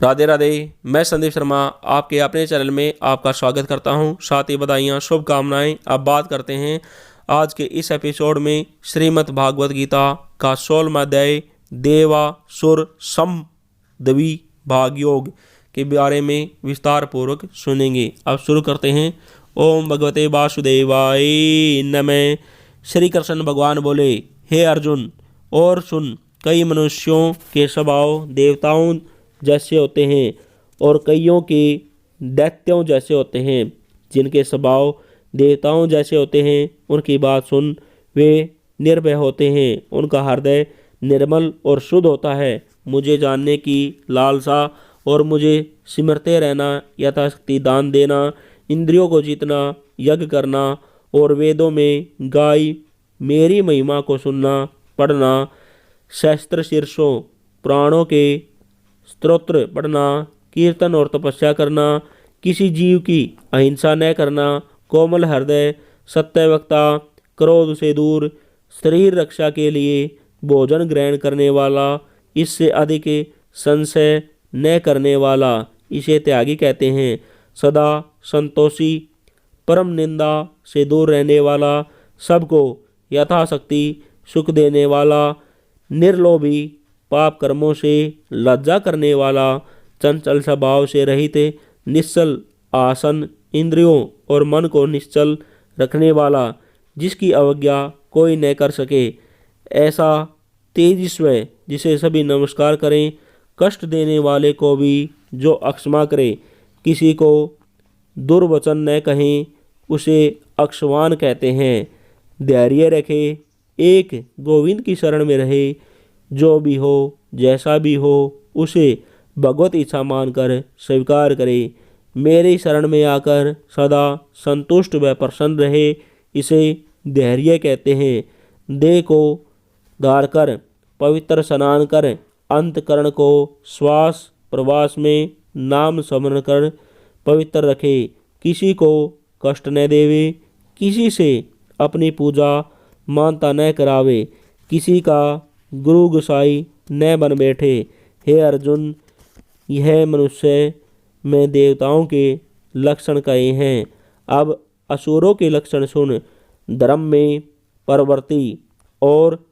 राधे राधे। मैं संदीप शर्मा आपके अपने चैनल में आपका स्वागत करता हूं। साथ ही बधाइयाँ शुभकामनाएं। अब बात करते हैं आज के इस एपिसोड में श्रीमद् भागवत गीता का 16वां अध्याय देवासुर समदवि भाग योग के बारे में विस्तार पूर्वक सुनेंगे। अब शुरू करते हैं। ओम भगवते वासुदेवाय नमः। श्री कृष्ण भगवान बोले, हे अर्जुन, और सुन, कई मनुष्यों के स्वभाव देवताओं जैसे होते हैं और कईयों के दैत्यों जैसे होते हैं। जिनके स्वभाव देवताओं जैसे होते हैं उनकी बात सुन, वे निर्भय होते हैं, उनका हृदय निर्मल और शुद्ध होता है। मुझे जानने की लालसा और मुझे सिमरते रहना, यथाशक्ति दान देना, इंद्रियों को जीतना, यज्ञ करना और वेदों में गाय मेरी महिमा को सुनना पढ़ना, शस्त्र शीर्षों प्राणों के स्तोत्र पढ़ना, कीर्तन और तपस्या करना, किसी जीव की अहिंसा न करना, कोमल हृदय, सत्यवक्ता, क्रोध से दूर, शरीर रक्षा के लिए भोजन ग्रहण करने वाला, इससे अधिक संशय न करने वाला, इसे त्यागी कहते हैं। सदा संतोषी, परम निंदा से दूर रहने वाला, सबको यथाशक्ति सुख देने वाला, निर्लोभी, पाप कर्मों से लज्जा करने वाला, चंचल स्वभाव से रहित, निश्चल आसन, इंद्रियों और मन को निश्चल रखने वाला, जिसकी अवज्ञा कोई न कर सके, ऐसा तेजस्वी जिसे सभी नमस्कार करें, कष्ट देने वाले को भी जो अक्षमा करे, किसी को दुर्वचन न कहें, उसे अक्षवान कहते हैं। धैर्य रखे, एक गोविंद की शरण में रहे, जो भी हो जैसा भी हो उसे भगवत इच्छा मानकर स्वीकार करे। मेरी शरण में आकर सदा संतुष्ट व प्रसन्न रहे, इसे धैर्य कहते हैं। देह को धार कर, पवित्र स्नान कर, अंतकरण को श्वास प्रवास में नाम स्मरण कर पवित्र रखे, किसी को कष्ट न देवे, किसी से अपनी पूजा मानता न करावे, किसी का गुरु गोसाई न बन बैठे। हे अर्जुन, यह मनुष्य में देवताओं के लक्षण कहे हैं। अब असुरों के लक्षण सुन। धर्म में परवर्ती और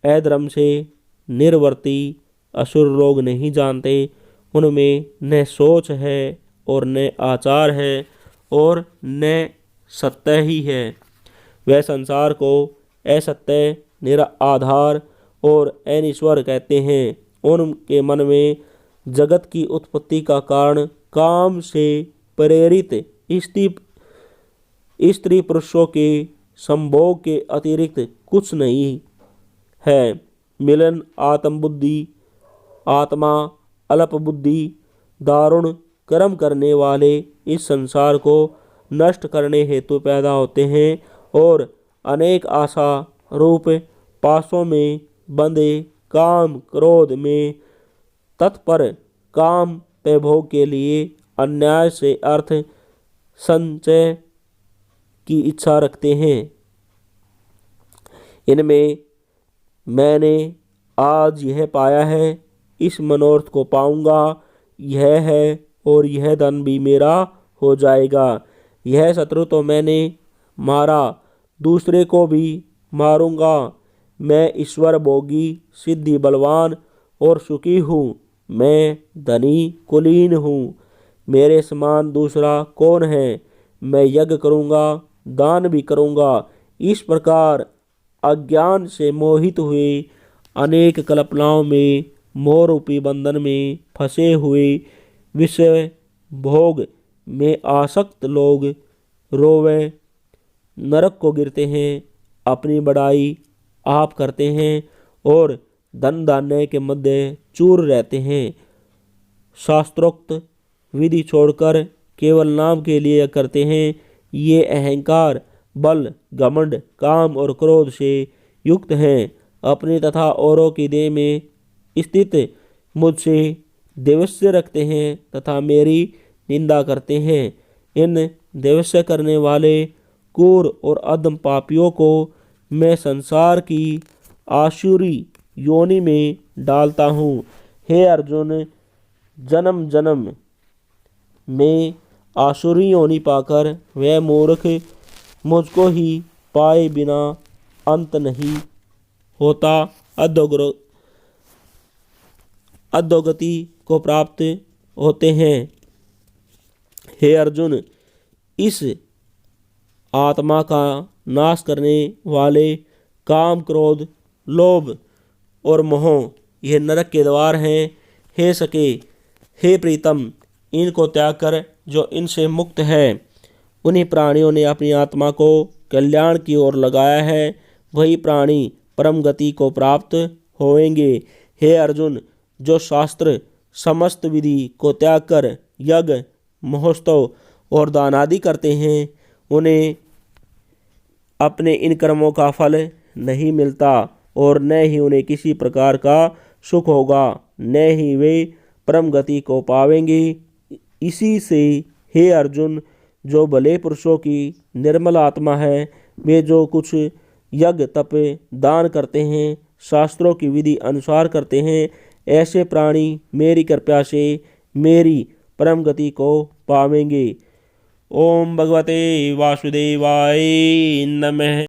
अधर्म से निर्वर्ती असुर लोग नहीं जानते। उनमें न सोच है और न आचार है और न सत्य ही है। वह संसार को असत्य, निराधार और अनिश्वर कहते हैं। उनके मन में जगत की उत्पत्ति का कारण काम से प्रेरित स्त्री पुरुषों के संभोग के अतिरिक्त कुछ नहीं है। मिलन आत्मबुद्धि, आत्मा अल्प बुद्धि, दारुण कर्म करने वाले इस संसार को नष्ट करने हेतु पैदा होते हैं और अनेक आशा रूप पासों में बंधे काम क्रोध में तत्पर, काम पे भोग के लिए अन्याय से अर्थ संचय की इच्छा रखते हैं। इनमें मैंने आज यह पाया है, इस मनोरथ को पाऊंगा, यह है और यह धन भी मेरा हो जाएगा। यह शत्रु तो मैंने मारा, दूसरे को भी मारूंगा। मैं ईश्वर भोगी, सिद्धि बलवान और सुखी हूँ। मैं धनी कुलीन हूँ। मेरे समान दूसरा कौन है। मैं यज्ञ करूँगा, दान भी करूँगा। इस प्रकार अज्ञान से मोहित हुए, अनेक कल्पनाओं में मोह रूपी बंधन में फंसे हुए, विषय भोग में आसक्त लोग रोवे नरक को गिरते हैं, अपनी बड़ाई आप करते हैं और धन धान्य के मध्य चूर रहते हैं। शास्त्रोक्त विधि छोड़कर केवल नाम के लिए करते हैं। ये अहंकार, बल, घमंड, काम और क्रोध से युक्त हैं। अपने तथा औरों की देह में स्थित मुझसे देवस्य रखते हैं तथा मेरी निंदा करते हैं। इन देवस्य करने वाले क्रूर और अधम पापियों को मैं संसार की आसुरी योनि में डालता हूँ। हे अर्जुन, जन्म जन्म में आसुरी योनि पाकर वह मूर्ख मुझको ही पाए बिना अंत नहीं होता अधोगति को प्राप्त होते हैं। हे अर्जुन, इस आत्मा का नाश करने वाले काम, क्रोध, लोभ और मोह यह नरक के द्वार हैं। हे सके, हे प्रीतम, इनको त्याग कर जो इनसे मुक्त है, उन्हीं प्राणियों ने अपनी आत्मा को कल्याण की ओर लगाया है, वही प्राणी परम गति को प्राप्त होंगे। हे अर्जुन, जो शास्त्र समस्त विधि को त्याग कर यज्ञ, महोत्सव और दान आदि करते हैं, उन्हें अपने इन कर्मों का फल नहीं मिलता और न ही उन्हें किसी प्रकार का सुख होगा, न ही वे परम गति को पावेंगे। इसी से हे अर्जुन, जो भले पुरुषों की निर्मल आत्मा है, वे जो कुछ यज्ञ, तप, दान करते हैं, शास्त्रों की विधि अनुसार करते हैं, ऐसे प्राणी मेरी कृपा से मेरी परम गति को पावेंगे। ओम भगवते वासुदेवाय नमः।